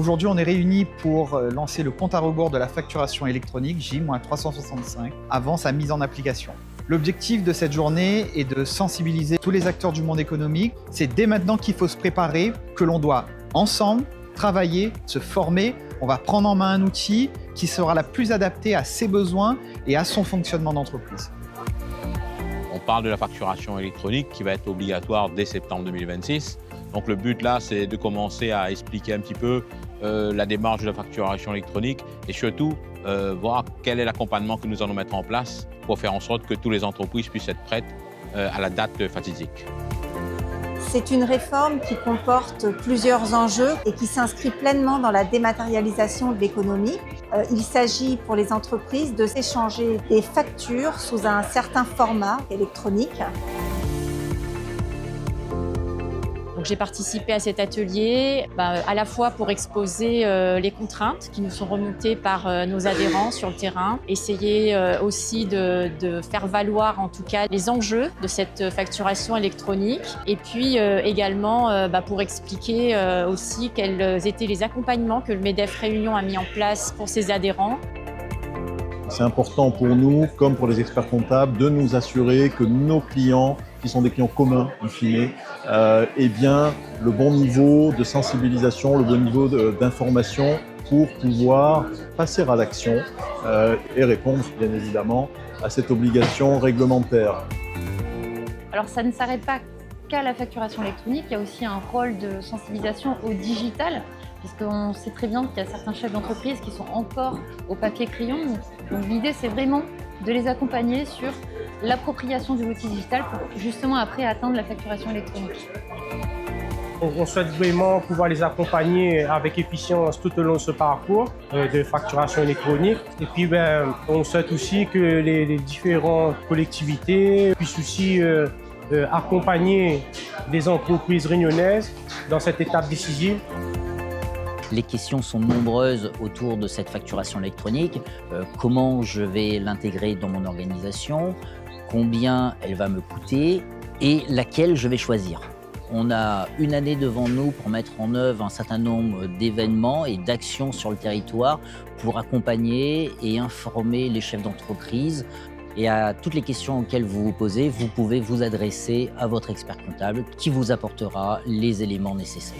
Aujourd'hui, on est réunis pour lancer le compte à rebours de la facturation électronique J-365 avant sa mise en application. L'objectif de cette journée est de sensibiliser tous les acteurs du monde économique. C'est dès maintenant qu'il faut se préparer, que l'on doit ensemble travailler, se former. On va prendre en main un outil qui sera la plus adapté à ses besoins et à son fonctionnement d'entreprise. On parle de la facturation électronique qui va être obligatoire dès septembre 2026. Donc le but là, c'est de commencer à expliquer un petit peu la démarche de la facturation électronique et surtout voir quel est l'accompagnement que nous allons mettre en place pour faire en sorte que toutes les entreprises puissent être prêtes à la date fatidique. C'est une réforme qui comporte plusieurs enjeux et qui s'inscrit pleinement dans la dématérialisation de l'économie. Il s'agit pour les entreprises de s'échanger des factures sous un certain format électronique. J'ai participé à cet atelier à la fois pour exposer les contraintes qui nous sont remontées par nos adhérents sur le terrain, essayer aussi de faire valoir en tout cas les enjeux de cette facturation électronique et puis également pour expliquer aussi quels étaient les accompagnements que le MEDEF Réunion a mis en place pour ses adhérents. C'est important pour nous, comme pour les experts comptables, de nous assurer que nos clients, qui sont des clients communs, in fine, aient bien le bon niveau de sensibilisation, le bon niveau d'information pour pouvoir passer à l'action et répondre, bien évidemment, à cette obligation réglementaire. Alors, ça ne s'arrête pas qu'à la facturation électronique, il y a aussi un rôle de sensibilisation au digital, puisqu'on sait très bien qu'il y a certains chefs d'entreprise qui sont encore au papier crayon. Donc l'idée, c'est vraiment de les accompagner sur l'appropriation de l'outil digital pour justement après atteindre la facturation électronique. On souhaite vraiment pouvoir les accompagner avec efficience tout au long de ce parcours de facturation électronique. Et puis on souhaite aussi que les différentes collectivités puissent aussi accompagner les entreprises réunionnaises dans cette étape décisive. Les questions sont nombreuses autour de cette facturation électronique. Comment je vais l'intégrer dans mon organisation? Combien elle va me coûter? Et laquelle je vais choisir? On a une année devant nous pour mettre en œuvre un certain nombre d'événements et d'actions sur le territoire pour accompagner et informer les chefs d'entreprise. Et à toutes les questions auxquelles vous vous posez, vous pouvez vous adresser à votre expert comptable qui vous apportera les éléments nécessaires.